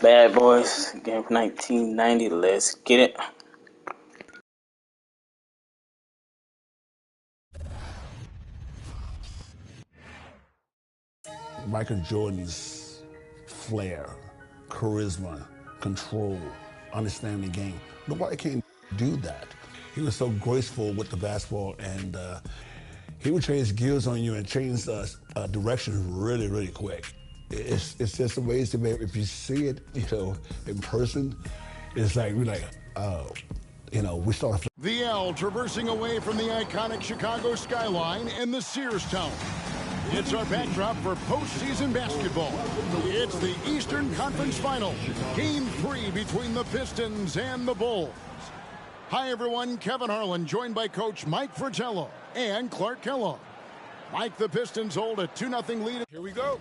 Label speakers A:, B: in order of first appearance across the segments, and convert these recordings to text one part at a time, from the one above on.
A: Bad Boys, game from 1990. Let's get it.
B: Michael Jordan's flair, charisma, control, understanding the game. Nobody can do that. He was so graceful with the basketball, and he would change gears on you and change direction really, really quick. It's just amazing, man. If you see it, in person, it's like we're like, oh, we start.
C: The L traversing away from the iconic Chicago skyline and the Sears Tower. It's our backdrop for postseason basketball. It's the Eastern Conference Final, Game 3 between the Pistons and the Bulls. Hi, everyone. Kevin Harlan, joined by Coach Mike Fratello and Clark Kellogg. Mike, the Pistons hold a 2-0 lead.
D: Here we go.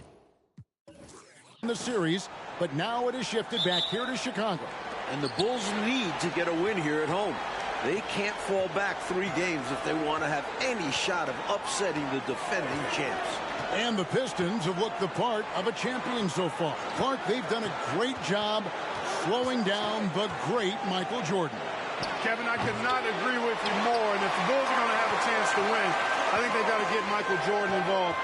C: In the series, but now it is shifted back here to Chicago.
E: And the Bulls need to get a win here at home. They can't fall back 3 games if they want to have any shot of upsetting the defending champs.
C: And the Pistons have looked the part of a champion so far. Clark, they've done a great job slowing down the great Michael Jordan.
D: Kevin, I could not agree with you more. And if the Bulls are going to have a chance to win, I think they've got to get Michael Jordan involved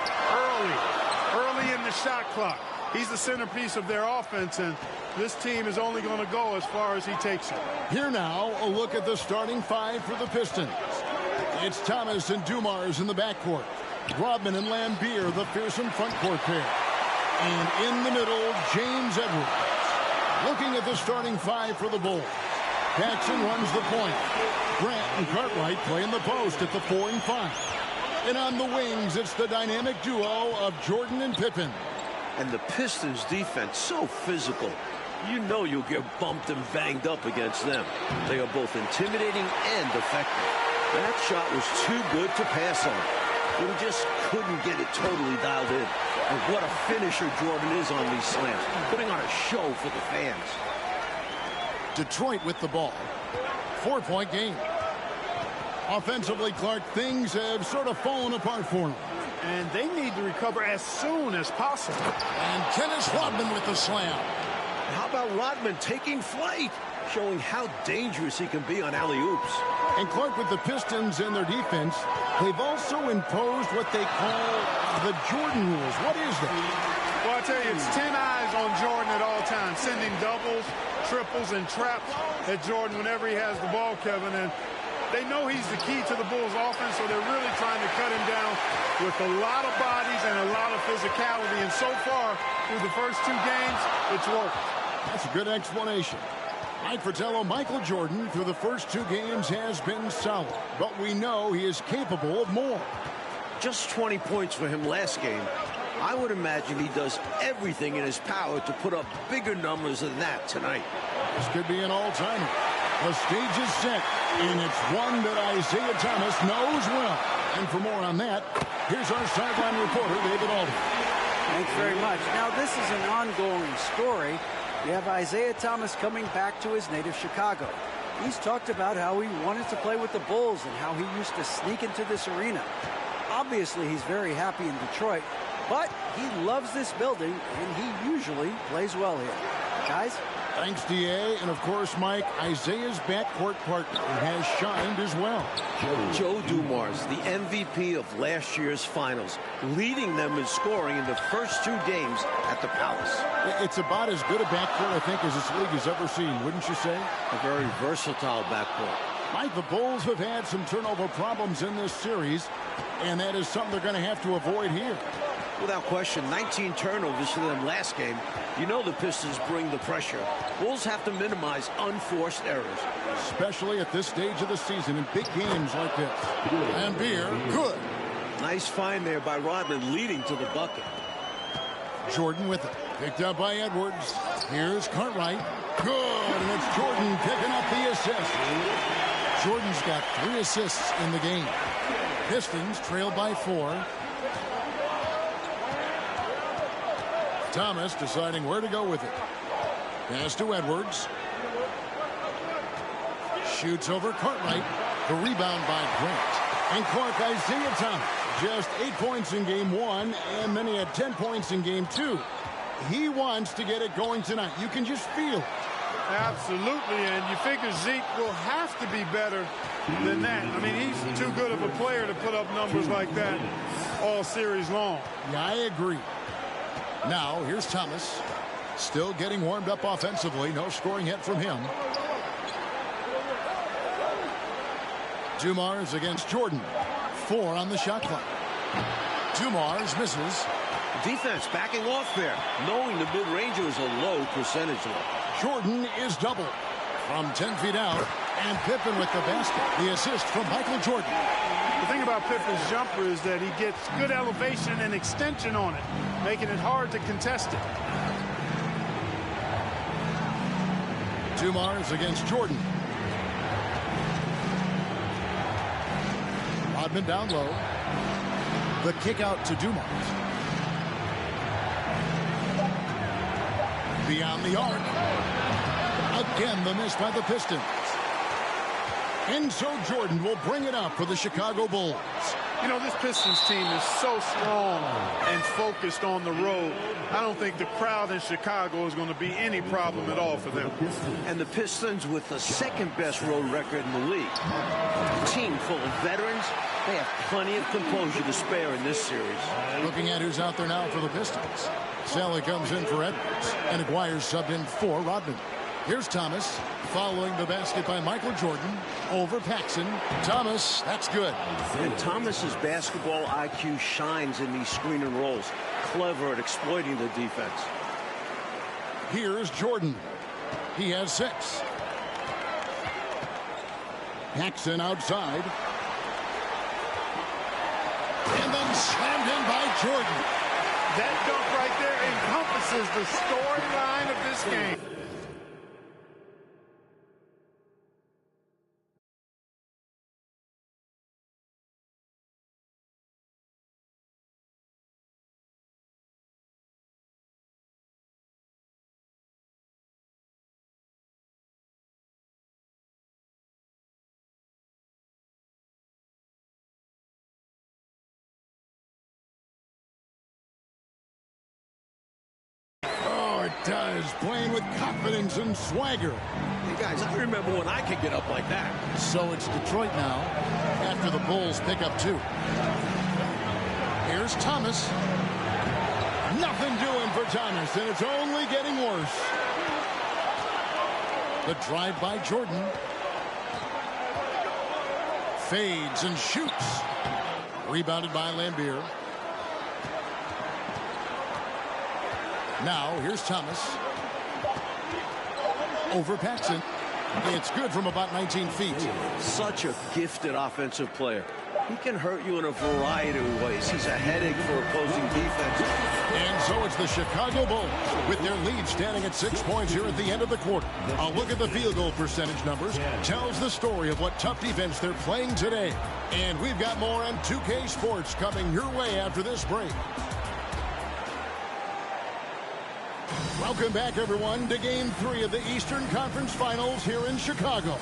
D: early in the shot clock. He's the centerpiece of their offense, and this team is only going to go as far as he takes it.
C: Here now, a look at the starting 5 for the Pistons. It's Thomas and Dumars in the backcourt. Rodman and Lambeer, the fearsome frontcourt pair. And in the middle, James Edwards. Looking at the starting 5 for the Bulls. Paxson runs the point. Grant and Cartwright play in the post at the 4 and 5. And on the wings, it's the dynamic duo of Jordan and Pippen.
E: And the Pistons defense so physical. You know you'll get bumped and banged up against them. They are both intimidating and effective. That shot was too good to pass on. But he just couldn't get it totally dialed in. And what a finisher Jordan is on these slams. Putting on a show for the fans.
C: Detroit with the ball. 4-point game. Offensively, Clark, things have sort of fallen apart for them.
D: And they need to recover as soon as possible.
C: And Dennis Rodman with the slam.
E: How about Rodman taking flight? Showing how dangerous he can be on alley-oops.
C: And Clark, with the Pistons and their defense, they've also imposed what they call the Jordan rules. What is that?
D: Well, I tell you, it's 10 eyes on Jordan at all times, sending doubles, triples, and traps at Jordan whenever he has the ball, Kevin. And they know he's the key to the Bulls' offense, so they're really trying to cut him down with a lot of bodies and a lot of physicality. And so far, through the first 2 games, it's worked.
C: That's a good explanation. Mike Fratello, Michael Jordan, through the first 2 games has been solid, but we know he is capable of more.
E: Just 20 points for him last game. I would imagine he does everything in his power to put up bigger numbers than that tonight.
C: This could be an all-timer. The stage is set, and it's one that Isaiah Thomas knows well. And for more on that, here's our sideline reporter, David Aldridge.
F: Thanks very much. Now, this is an ongoing story. You have Isaiah Thomas coming back to his native Chicago. He's talked about how he wanted to play with the Bulls and how he used to sneak into this arena. Obviously, he's very happy in Detroit, but he loves this building, and he usually plays well here. Guys?
C: Thanks, D.A. And, of course, Mike, Isaiah's backcourt partner has shined as well.
E: Joe Dumars, the MVP of last year's finals, leading them in scoring in the first 2 games at the Palace.
C: It's about as good a backcourt, I think, as this league has ever seen, wouldn't you say?
E: A very versatile backcourt.
C: Mike, the Bulls have had some turnover problems in this series, and that is something they're going to have to avoid here.
E: Without question, 19 turnovers for them last game. You know the Pistons bring the pressure. Bulls have to minimize unforced errors.
C: Especially at this stage of the season in big games like this. Lambeer, good.
E: Nice find there by Rodman, leading to the bucket.
C: Jordan with it. Picked up by Edwards. Here's Cartwright. Good, and it's Jordan picking up the assist. Jordan's got 3 assists in the game. Pistons trail by 4. Thomas deciding where to go with it. Pass to Edwards. Shoots over Cartwright. The rebound by Grant. And Clark, Isaiah Thomas. Just 8 points in game 1, and then he had 10 points in game 2. He wants to get it going tonight. You can just feel it.
D: Absolutely, and you figure Zeke will have to be better than that. I mean, he's too good of a player to put up numbers like that all series long.
C: Yeah, I agree. Now, here's Thomas. Still getting warmed up offensively. No scoring yet from him. Dumars against Jordan. 4 on the shot clock. Dumars misses.
E: Defense backing off there, knowing the mid-ranger is a low percentage low.
C: Jordan is doubled from 10 feet out. And Pippen with the basket. The assist from Michael Jordan.
D: The thing about Pippen's jumper is that he gets good elevation and extension on it, making it hard to contest it.
C: Dumars against Jordan. Rodman down low. The kick out to Dumars. Beyond the arc. Again, the miss by the Pistons. And so Jordan will bring it up for the Chicago Bulls.
D: You know, this Pistons team is so strong and focused on the road. I don't think the crowd in Chicago is going to be any problem at all for them.
E: And the Pistons with the second-best road record in the league. A team full of veterans. They have plenty of composure to spare in this series.
C: Looking at who's out there now for the Pistons. Sally comes in for Edwards. And Aguirre subbed in for Rodman. Here's Thomas, following the basket by Michael Jordan, over Paxson. Thomas, that's good.
E: And Thomas's basketball IQ shines in these screen and rolls. Clever at exploiting the defense.
C: Here's Jordan. He has 6. Paxson outside. And then slammed in by Jordan.
D: That dunk right there encompasses the storyline of this game.
C: Does, playing with confidence and swagger.
E: Hey guys, I remember when I could get up like that.
C: So it's Detroit now after the Bulls pick up 2. Here's Thomas. Nothing doing for Thomas, and it's only getting worse. The drive by Jordan. Fades and shoots. Rebounded by Lambier. Now, here's Thomas. Over Paxson. It's good from about 19 feet.
E: Such a gifted offensive player. He can hurt you in a variety of ways. He's a headache for opposing defense.
C: And so it's the Chicago Bulls with their lead standing at 6 points here at the end of the quarter. A look at the field goal percentage numbers tells the story of what tough defense they're playing today. And we've got more on 2K Sports coming your way after this break. Welcome back, everyone, to Game 3 of the Eastern Conference Finals here in Chicago.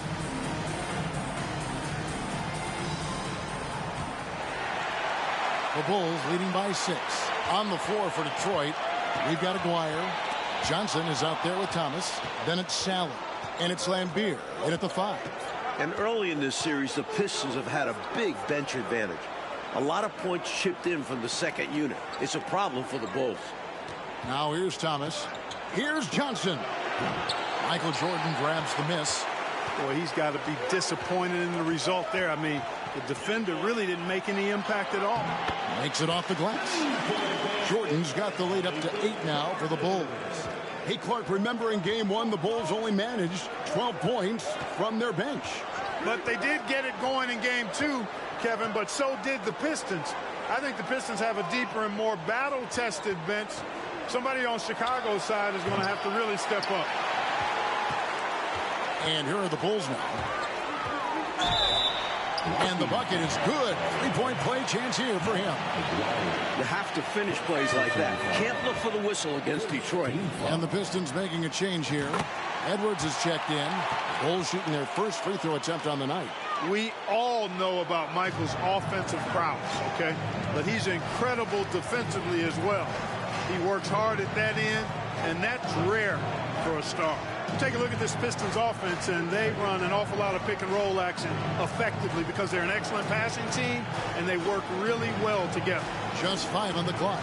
C: The Bulls leading by 6. On the floor for Detroit, we've got Aguirre. Johnson is out there with Thomas. Then it's Sally. And it's Lambier in at the 5.
E: And early in this series, the Pistons have had a big bench advantage. A lot of points chipped in from the second unit. It's a problem for the Bulls.
C: Now here's Thomas. Here's Johnson. Michael Jordan grabs the miss.
D: Boy, he's got to be disappointed in the result there. I mean, the defender really didn't make any impact at all.
C: Makes it off the glass. Jordan's got the lead up to 8 now for the Bulls. Hey, Clark, remember in Game 1, the Bulls only managed 12 points from their bench.
D: But they did get it going in Game 2, Kevin, but so did the Pistons. I think the Pistons have a deeper and more battle-tested bench. Somebody on Chicago's side is going to have to really step up.
C: And here are the Bulls now. And the bucket is good. 3-point play chance here for him.
E: You have to finish plays like that. Can't look for the whistle against Detroit.
C: And the Pistons making a change here. Edwards is checked in. Bulls shooting their first free throw attempt on the night.
D: We all know about Michael's offensive prowess, okay? But he's incredible defensively as well. He works hard at that end, and that's rare for a star. Take a look at this Pistons offense, and they run an awful lot of pick-and-roll action effectively because they're an excellent passing team, and they work really well together.
C: Just 5 on the clock.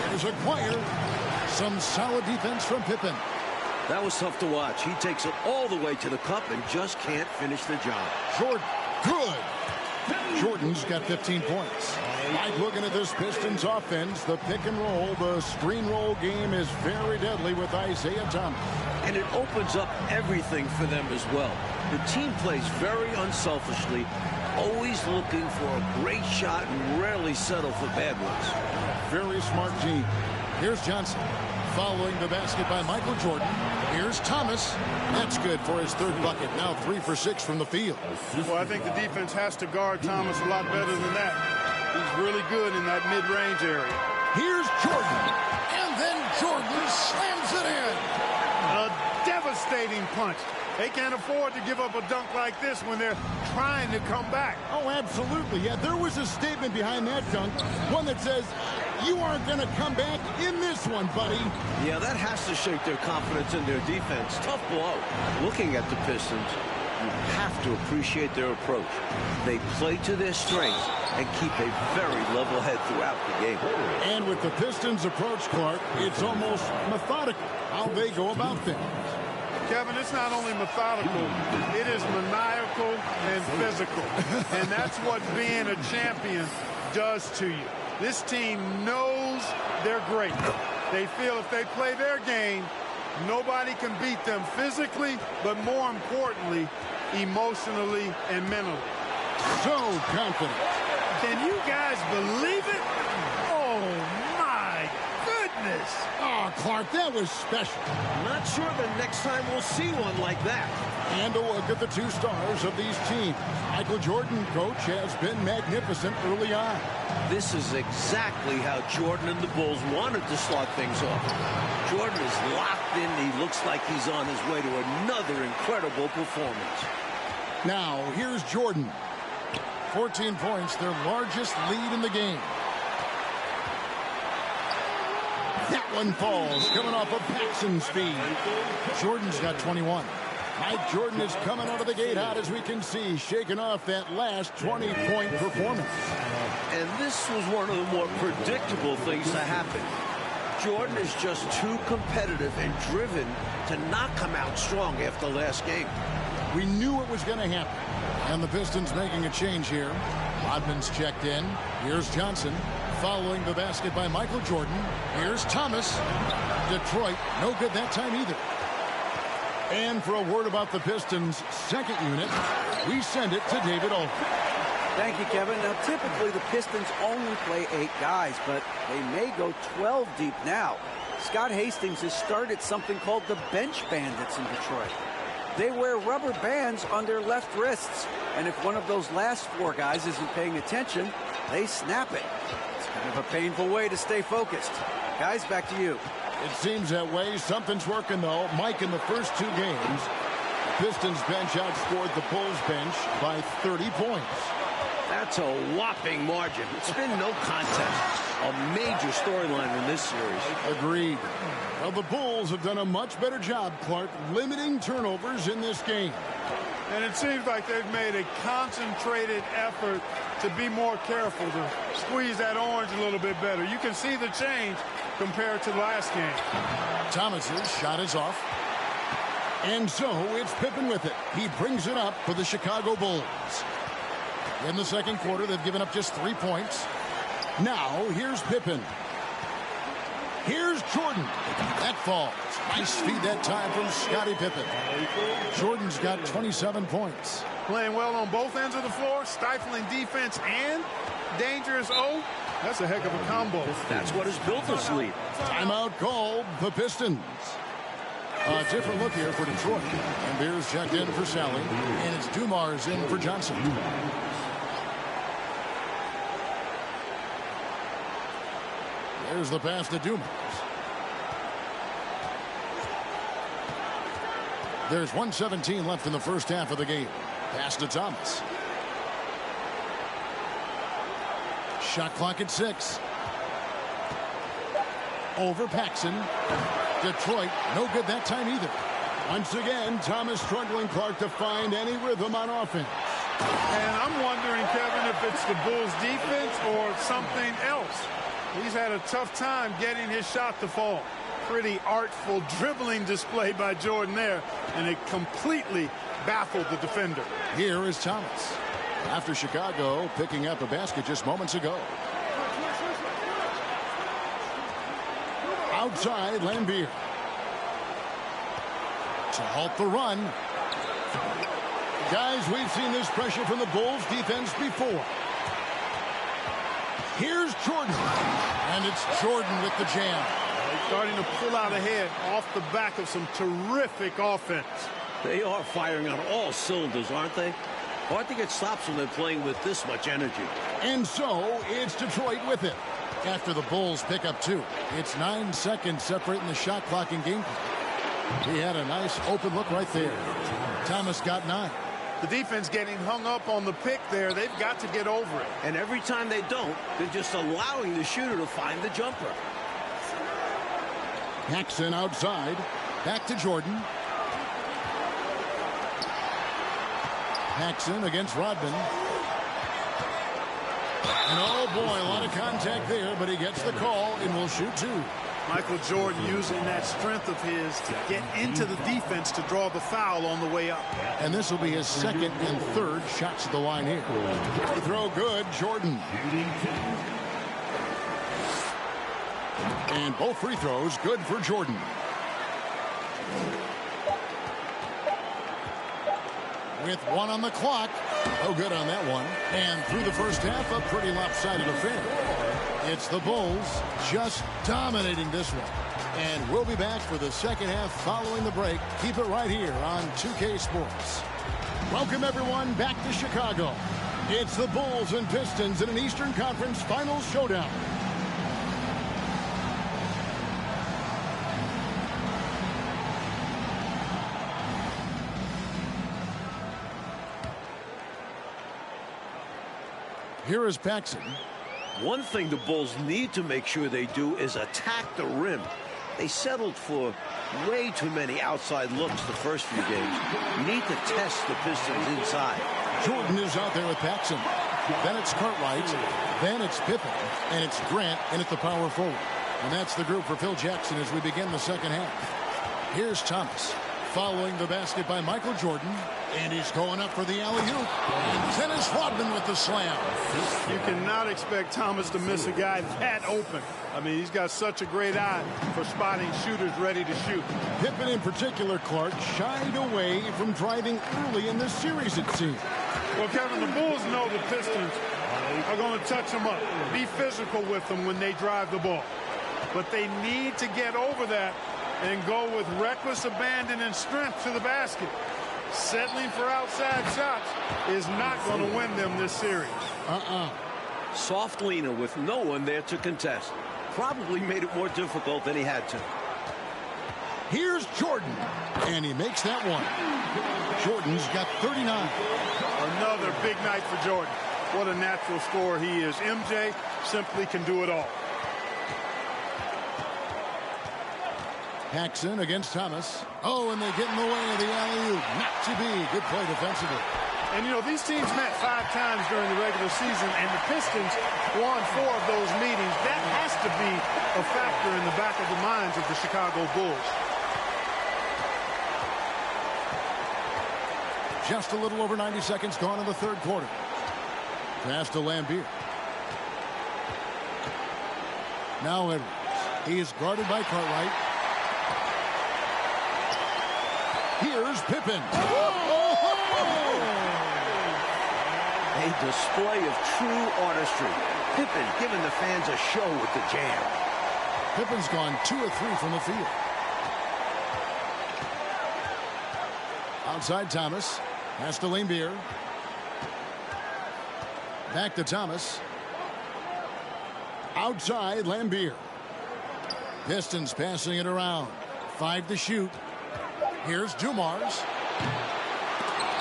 C: There's a choir. Some solid defense from Pippen.
E: That was tough to watch. He takes it all the way to the cup and just can't finish the job.
C: Jordan, good. Jordan's got 15 points. Like looking at this Pistons offense, the pick and roll, the screen roll game is very deadly with Isaiah Thomas.
E: And it opens up everything for them as well. The team plays very unselfishly, always looking for a great shot and rarely settle for bad ones.
C: Very smart team. Here's Johnson. Following the basket by Michael Jordan. Here's Thomas. That's good for his third bucket. Now 3 for 6 from the field.
D: Well, I think the defense has to guard Thomas a lot better than that. He's really good in that mid-range area.
C: Here's Jordan. And then Jordan slams it in.
D: A devastating punch. They can't afford to give up a dunk like this when they're trying to come back.
C: Oh, absolutely. Yeah, there was a statement behind that dunk. One that says, you aren't going to come back in this one, buddy.
E: Yeah, that has to shake their confidence in their defense. Tough blow. Looking at the Pistons, you have to appreciate their approach. They play to their strengths and keep a very level head throughout the game.
C: And with the Pistons' approach, Clark, it's almost methodical how they go about things.
D: Kevin, it's not only methodical, it is maniacal and physical. And that's what being a champion does to you. This team knows they're great. They feel if they play their game, nobody can beat them physically, but more importantly, emotionally and mentally.
C: So confident.
D: Can you guys believe it? Oh, my goodness.
C: Oh, Clark, that was special.
E: Not sure the next time we'll see one like that.
C: And a look at the two stars of these teams. Michael Jordan, coach, has been magnificent early on.
E: This is exactly how Jordan and the Bulls wanted to start things off. Jordan is locked in. He looks like he's on his way to another incredible performance.
C: Now, here's Jordan. 14 points, their largest lead in the game. That one falls, coming off of Paxson's feed. Jordan's got 21. Mike Jordan is coming out of the gate hot, as we can see, shaking off that last 20-point performance.
E: And this was one of the more predictable things to happen. Jordan is just too competitive and driven to not come out strong after last game.
C: We knew it was going to happen. And the Pistons making a change here. Rodman's checked in. Here's Johnson. Following the basket by Michael Jordan. Here's Thomas. Detroit, no good that time either. And for a word about the Pistons' second unit, we send it to David Olson.
F: Thank you, Kevin. Now, typically the Pistons only play 8 guys, but they may go 12 deep now. Scott Hastings has started something called the Bench Bandits in Detroit. They wear rubber bands on their left wrists, and if one of those last 4 guys isn't paying attention, they snap it. It's kind of a painful way to stay focused. Guys, back to you.
C: It seems that way. Something's working, though. Mike, in the first 2 games, Pistons bench outscored the Bulls bench by 30 points.
E: That's a whopping margin. It's been no contest. A major storyline in this series.
C: Agreed. Well, the Bulls have done a much better job, Clark, limiting turnovers in this game.
D: And it seems like they've made a concentrated effort to be more careful, to squeeze that orange a little bit better. You can see the change compared to last game.
C: Thomas's shot is off. And so it's Pippen with it. He brings it up for the Chicago Bulls. In the second quarter, they've given up just 3 points. Now, here's Pippen. Here's Jordan. That falls. Nice feed that time from Scottie Pippen. Jordan's got 27 points.
D: Playing well on both ends of the floor, stifling defense and dangerous O. That's a heck of a combo.
E: That's what has built this lead.
C: Timeout called the Pistons. A different look here for Detroit. And Beers checked in for Sally. And it's Dumars in for Johnson. There's the pass to Dumars. There's 1:17 left in the first half of the game. Pass to Thomas. Shot clock at 6. Over Paxson. Detroit, no good that time either. Once again, Thomas struggling, Clark, to find any rhythm on offense.
D: And I'm wondering, Kevin, if it's the Bulls defense or something else. He's had a tough time getting his shot to fall. Pretty artful dribbling display by Jordan there, and it completely baffled the defender.
C: Here is Thomas. After Chicago picking up a basket just moments ago. Outside, Lambier. To halt the run. Guys, we've seen this pressure from the Bulls defense before. Here's Jordan. And it's Jordan with the jam.
D: They're starting to pull out ahead off the back of some terrific offense.
E: They are firing on all cylinders, aren't they? Hard to get stops when they're playing with this much energy.
C: And so it's Detroit with it. After the Bulls pick up 2. It's 9 seconds separating the shot clock and game clock. He had a nice open look right there. Thomas got 9.
D: The defense getting hung up on the pick there. They've got to get over it.
E: And every time they don't, they're just allowing the shooter to find the jumper.
C: Paxson outside. Back to Jordan. Paxson against Rodman. And oh boy, a lot of contact there, but he gets the call and will shoot 2.
D: Michael Jordan using that strength of his to get into the defense to draw the foul on the way up.
C: And this will be his second and third shots at the line here. Free throw good, Jordan. And both free throws good for Jordan. With 1 on the clock. No good on that one. And through the first half, a pretty lopsided affair. It's the Bulls just dominating this one. And we'll be back for the second half following the break. Keep it right here on 2K Sports. Welcome, everyone, back to Chicago. It's the Bulls and Pistons in an Eastern Conference Finals showdown. Here is Paxson.
E: One thing the Bulls need to make sure they do is attack the rim. They settled for way too many outside looks the first few games. You need to test the Pistons inside.
C: Jordan is out there with Paxson. Then it's Cartwright. Then it's Pippen. And it's Grant in at the power forward. And that's the group for Phil Jackson as we begin the second half. Here's Thomas. Following the basket by Michael Jordan. And he's going up for the alley-oop. And Dennis Rodman with the slam.
D: You cannot expect Thomas to miss a guy that open. I mean, he's got such a great eye for spotting shooters ready to shoot.
C: Pippen in particular, Clark, shied away from driving early in this series, it seems.
D: Well, Kevin, the Bulls know the Pistons are going to touch them up, be physical with them when they drive the ball. But they need to get over that and go with reckless abandon and strength to the basket. Settling for outside shots is not going to win them this series.
E: Soft leaner with no one there to contest. Probably made it more difficult than he had to.
C: Here's Jordan. And he makes that one. Jordan's got 39.
D: Another big night for Jordan. What a natural scorer he is. MJ simply can do it all.
C: Paxson against Thomas. Oh, and they get in the way of the alley-oop. Not to be. Good play defensively.
D: And, you know, these teams met 5 times during the regular season, and the Pistons won 4 of those meetings. That has to be a factor in the back of the minds of the Chicago Bulls.
C: Just a little over 90 seconds gone in the third quarter. Pass to Lambier. Now Edwards. He is guarded by Cartwright. Here's Pippen.
E: A display of true artistry. Pippen giving the fans a show with the jam.
C: Pippen's gone 2 of 3 from the field. Outside Thomas. Pass to Lambier. Back to Thomas. Outside Lambier. Pistons passing it around. 5 to shoot. Here's Dumars.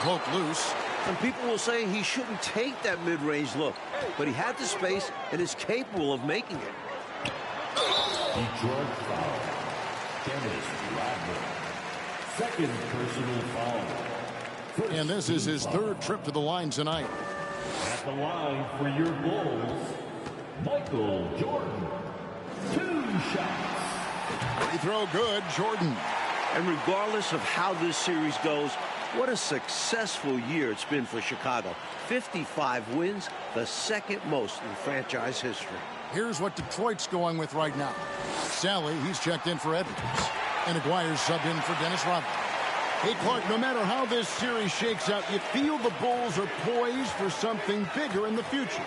C: Broke loose.
E: And people will say he shouldn't take that mid-range look. But he had the space and is capable of making it.
G: Detroit foul. Dennis Rodman. Second personal foul.
C: And this is his third trip to the line tonight.
G: At the line for your Bulls, Michael Jordan. 2 shots.
C: Free throw good, Jordan.
E: And regardless of how this series goes, what a successful year it's been for Chicago. 55 wins, the second most in franchise history.
C: Here's what Detroit's going with right now. Sally, he's checked in for Edwards. And Aguirre's subbed in for Dennis Rodman. Hey, Clark, no matter how this series shakes out, you feel the Bulls are poised for something bigger in the future.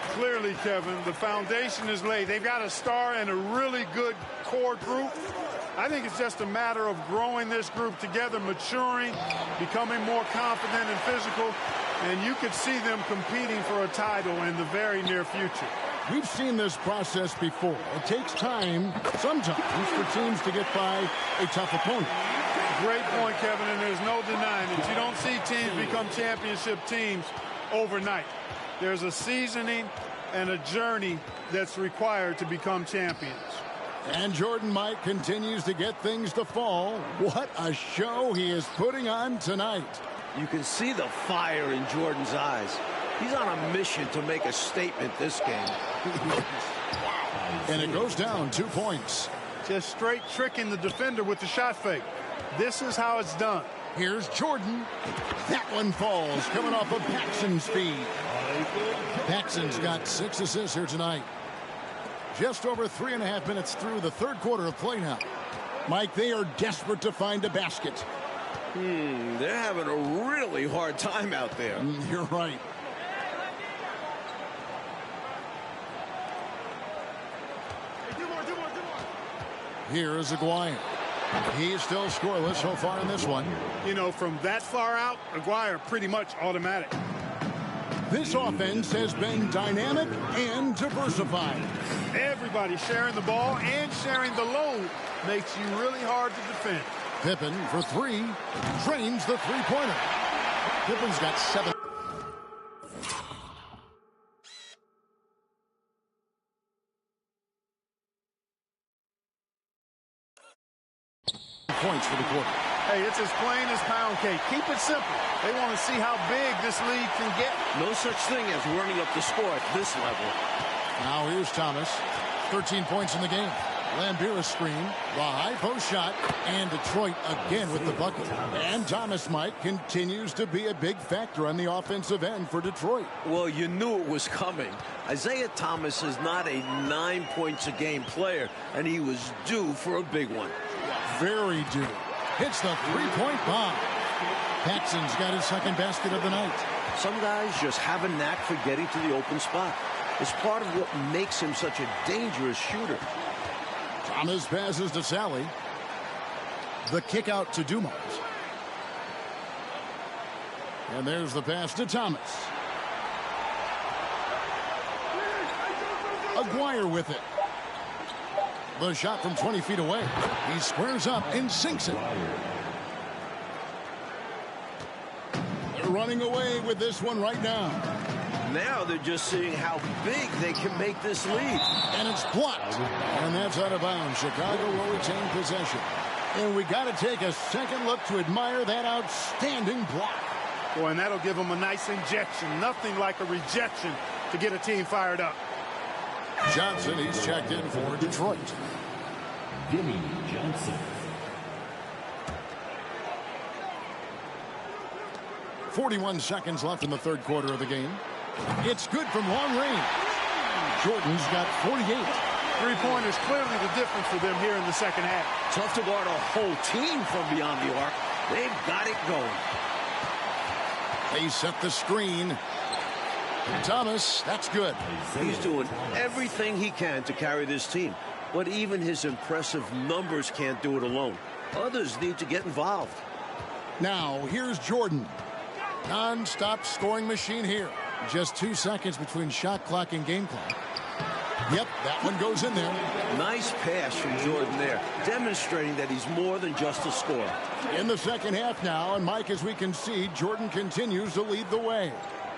D: Clearly, Kevin, the foundation is laid. They've got a star and a really good core group. I think it's just a matter of growing this group together, maturing, becoming more confident and physical, and you could see them competing for a title in the very near future.
C: We've seen this process before. It takes time, sometimes, for teams to get by a tough opponent.
D: Great point, Kevin, and there's no denying it. You don't see teams become championship teams overnight. There's a seasoning and a journey that's required to become champions.
C: And Jordan Mike continues to get things to fall. What a show he is putting on tonight.
E: You can see the fire in Jordan's eyes. He's on a mission to make a statement this game.
C: And it goes down 2 points.
D: Just straight tricking the defender with the shot fake. This is how it's done.
C: Here's Jordan. That one falls, coming off of Paxson's feed. Paxson's got 6 assists here tonight. Just over 3.5 minutes through the third quarter of play now. Mike, they are desperate to find a basket.
E: They're having a really hard time out there.
C: You're right. Here is Aguirre. He's still scoreless so far in this one.
D: You know, from that far out, Aguirre pretty much automatic.
C: This offense has been dynamic and diversified.
D: Everybody sharing the ball and sharing the load makes you really hard to defend.
C: Pippen for 3, drains the three-pointer. Pippen's got 7. Points for the quarter.
D: Hey, it's as plain as pound cake. Keep it simple. They want to see how big this lead can get.
E: No such thing as running up the score at this level.
C: Now here's Thomas. 13 points in the game. Lambeer screen, the high post shot, and Detroit again with the bucket. And Thomas, Mike, continues to be a big factor on the offensive end for Detroit.
E: Well, you knew it was coming. Isaiah Thomas is not a 9 points a game player, and he was due for a big one.
C: Very due. Hits the three-point bomb. Paxson's got his second basket of the night.
E: Some guys just have a knack for getting to the open spot. It's part of what makes him such a dangerous shooter.
C: Thomas passes to Sally. The kick out to Dumars. And there's the pass to Thomas. Aguirre with it. The shot from 20 feet away. He squares up and sinks it. They're running away with this one right now.
E: Now they're just seeing how big they can make this lead.
C: And it's blocked. And that's out of bounds. Chicago will retain possession. And we got to take a second look to admire that outstanding block.
D: Boy, and that'll give them a nice injection. Nothing like a rejection to get a team fired up.
C: Johnson, he's checked in for Detroit.
G: Vinny Johnson.
C: 41 seconds left in the third quarter of the game. It's good from long range. Jordan's got 48.
D: Three-pointers clearly the difference for them here in the second half.
E: Tough to guard a whole team from beyond the arc. They've got it going.
C: They set the screen. Thomas, that's good.
E: He's doing everything he can to carry this team. But even his impressive numbers can't do it alone. Others need to get involved.
C: Now, here's Jordan. Non-stop scoring machine here. Just 2 seconds between shot clock and game clock. Yep, that one goes in there.
E: Nice pass from Jordan there, demonstrating that he's more than just a scorer.
C: In the second half now, and Mike, as we can see, Jordan continues to lead the way.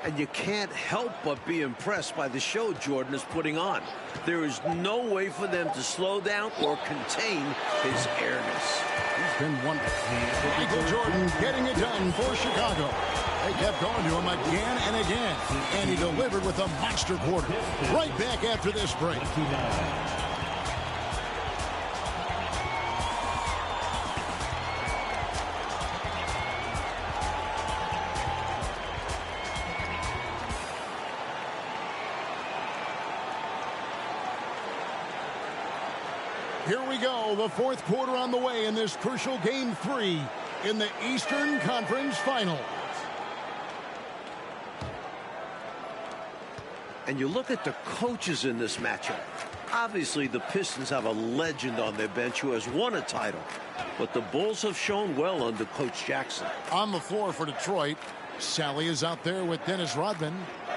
E: And you can't help but be impressed by the show Jordan is putting on. There is no way for them to slow down or contain his airness.
C: He's been wonderful. Michael Jordan getting it done for Chicago. They kept going to him again and again, and he delivered with a monster quarter. Right back after this break. Here we go, the fourth quarter on the way in this crucial Game 3 in the Eastern Conference Finals.
E: And you look at the coaches in this matchup. Obviously, the Pistons have a legend on their bench who has won a title. But the Bulls have shown well under Coach Jackson.
C: On the floor for Detroit, Sally is out there with Dennis Rodman.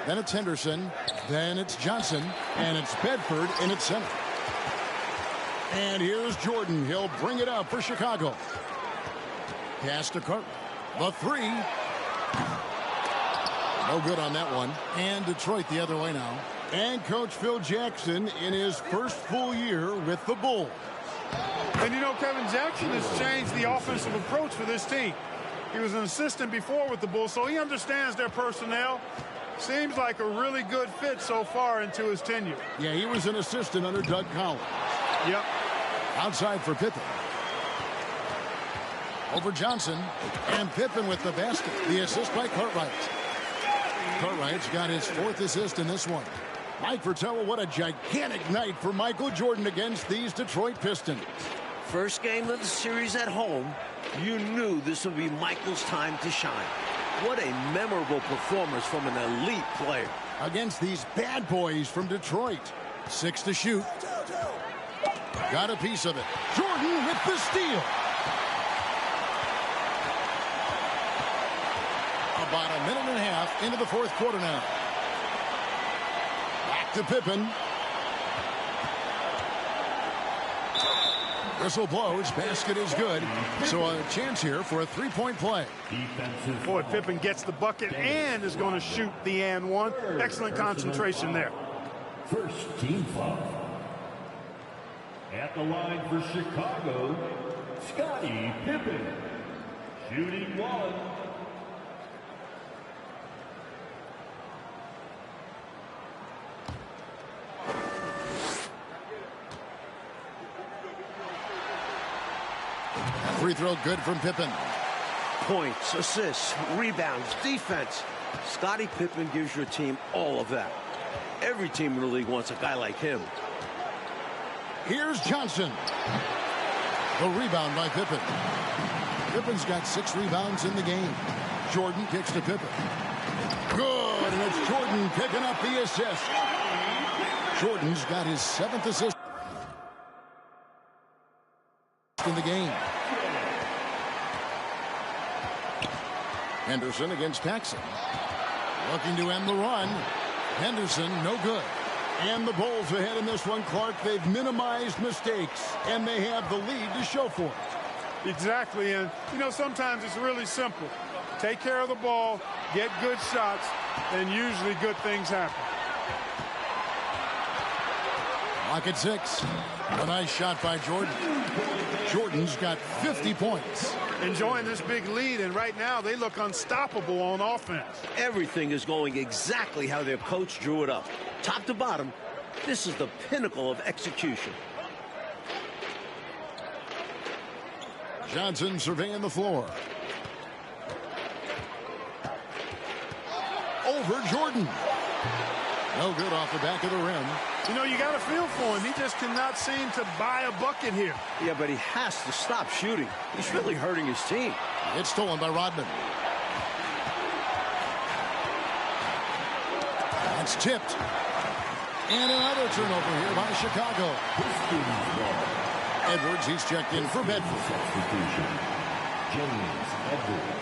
C: Then it's Henderson. Then it's Johnson. And it's Bedford in its center. And here's Jordan. He'll bring it up for Chicago. Pass to Carter. The three. No good on that one. And Detroit the other way now. And Coach Phil Jackson in his first full year with the Bulls.
D: And you know, Kevin, Jackson has changed the offensive approach for this team. He was an assistant before with the Bulls, so he understands their personnel. Seems like a really good fit so far into his tenure.
C: Yeah, he was an assistant under Doug Collins.
D: Yep.
C: Outside for Pippen. Over Johnson. And Pippen with the basket. The assist by Cartwright. Cartwright's got his fourth assist in this one. Mike Fratello, what a gigantic night for Michael Jordan against these Detroit Pistons.
E: First game of the series at home, you knew this would be Michael's time to shine. What a memorable performance from an elite player.
C: Against these bad boys from Detroit. 6 to shoot. Got a piece of it. Jordan with the steal. About a minute and a half into the fourth quarter now. Back to Pippen. Whistle blows. Basket is good. So a chance here for a three-point play.
D: Boy, Pippen gets the bucket and is going to shoot the and one. Excellent concentration there.
G: First team foul. At the line for Chicago, Scottie Pippen. Shooting one.
C: Free throw good from Pippen.
E: Points, assists, rebounds, defense. Scottie Pippen gives your team all of that. Every team in the league wants a guy like him.
C: Here's Johnson. The rebound by Pippen. Pippen's got 6 rebounds in the game. Jordan kicks to Pippen. Good, and it's Jordan picking up the assist. Jordan's got his 7th assist in the game. Henderson against Paxson. Looking to end the run. Henderson, no good. And the Bulls ahead in this one, Clark. They've minimized mistakes, and they have the lead to show for it.
D: Exactly, and you know, sometimes it's really simple. Take care of the ball, get good shots, and usually good things happen.
C: Lock at 6. A nice shot by Jordan. Jordan's got 50 points.
D: Enjoying this big lead, and right now they look unstoppable on offense.
E: Everything is going exactly how their coach drew it up. Top to bottom, this is the pinnacle of execution.
C: Johnson surveying the floor. Over Jordan. No good off the back of the rim.
D: You know, you got a feel for him. He just cannot seem to buy a bucket here.
E: Yeah, but he has to stop shooting. He's really hurting his team.
C: It's stolen by Rodman. That's tipped. And another turnover here by Chicago. Edwards, he's checked in for Bedford.
G: Substitution. James Edwards.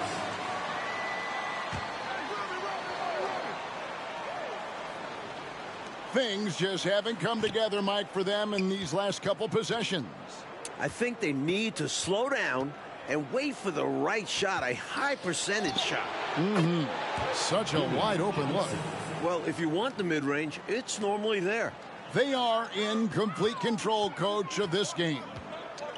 C: Things just haven't come together, Mike, for them in these last couple possessions.
E: I think they need to slow down and wait for the right shot, a high percentage shot.
C: Such a wide open look.
E: Well, if you want the mid-range, it's normally there.
C: They are in complete control, Coach, of this game.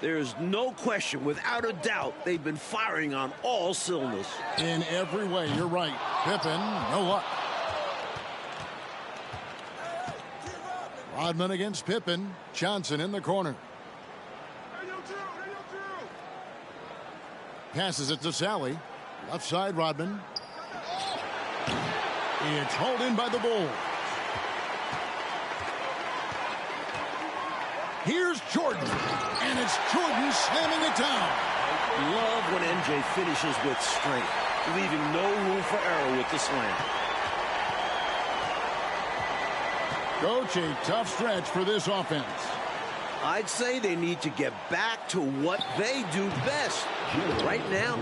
E: There's no question, without a doubt, they've been firing on all cylinders.
C: In every way, you're right. Pippen, no luck. Rodman against Pippen. Johnson in the corner. Passes it to Sally. Left side, Rodman. It's hauled in by the Bulls. Here's Jordan. And it's Jordan slamming it down.
E: Love when MJ finishes with strength, leaving no room for error with the slam.
C: Coach, a tough stretch for this offense.
E: I'd say they need to get back to what they do best. Right now,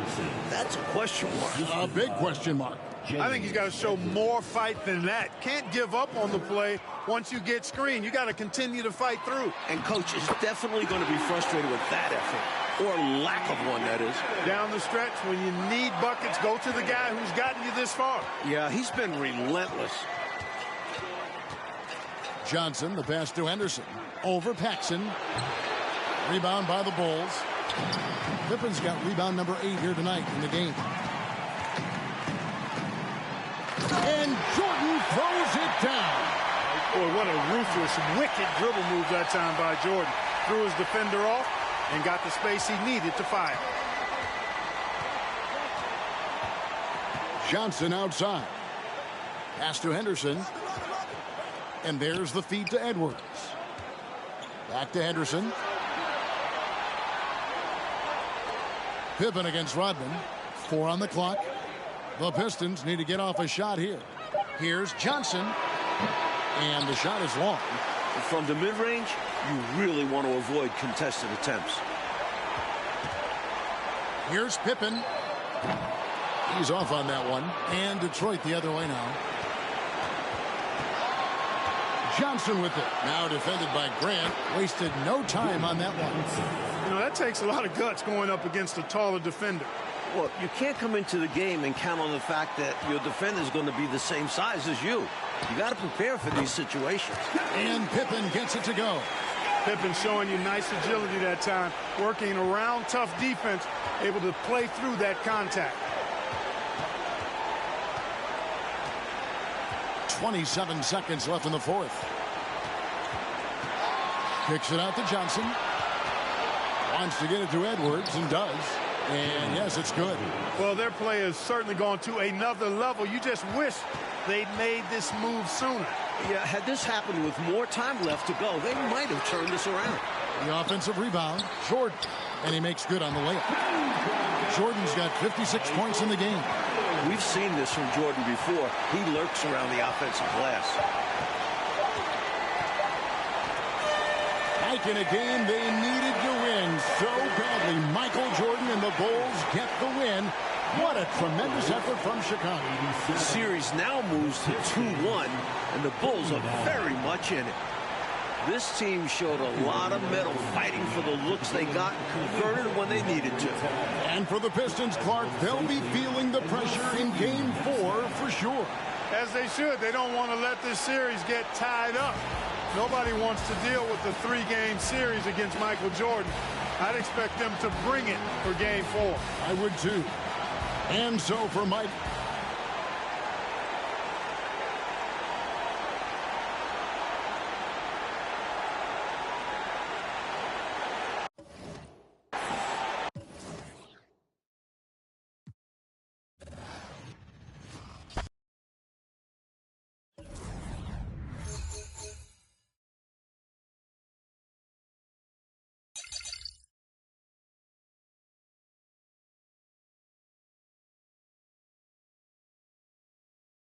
E: that's a question mark.
C: A big question mark.
D: I think he's got to show more fight than that. Can't give up on the play once you get screened. You got to continue to fight through.
E: And Coach is definitely going to be frustrated with that effort, or lack of one, that is.
D: Down the stretch, when you need buckets, go to the guy who's gotten you this far.
E: Yeah, he's been relentless.
C: Johnson, the pass to Henderson. Over Paxson. Rebound by the Bulls. Pippen's got rebound number 8 here tonight in the game. And Jordan throws it down.
D: Boy, what a ruthless, wicked dribble move that time by Jordan. Threw his defender off and got the space he needed to fire.
C: Johnson outside. Pass to Henderson. And there's the feed to Edwards. Back to Henderson. Pippen against Rodman. 4 on the clock. The Pistons need to get off a shot here. Here's Johnson. And the shot is long.
E: From the mid-range, you really want to avoid contested attempts.
C: Here's Pippen. He's off on that one. And Detroit the other way now. Johnson with it. Now defended by Grant. Wasted no time on that one.
D: You know, that takes a lot of guts going up against a taller defender.
E: Well, you can't come into the game and count on the fact that your defender is going to be the same size as you. You got to prepare for these situations.
C: And Pippen gets it to go.
D: Pippen showing you nice agility that time, working around tough defense, able to play through that contact.
C: 27 seconds left in the fourth. Kicks it out to Johnson. Wants to get it to Edwards and does. And yes, it's good.
D: Well, their play has certainly gone to another level. You just wish they'd made this move sooner.
E: Yeah, had this happened with more time left to go, they might have turned this around.
C: The offensive rebound, Jordan. And he makes good on the layup. Jordan's got 56 points in the game.
E: We've seen this from Jordan before. He lurks around the offensive glass.
C: Like in a game they needed to win so badly. Michael Jordan and the Bulls get the win. What a tremendous effort from Chicago.
E: The series now moves to 2-1, and the Bulls are very much in it. This team showed a lot of mettle fighting for the looks they got and converted when they needed to.
C: And for the Pistons, Clark, they'll be feeling the pressure in Game 4 for sure.
D: As they should. They don't want to let this series get tied up. Nobody wants to deal with the 3-game series against Michael Jordan. I'd expect them to bring it for Game 4.
C: I would too. And so for Mike,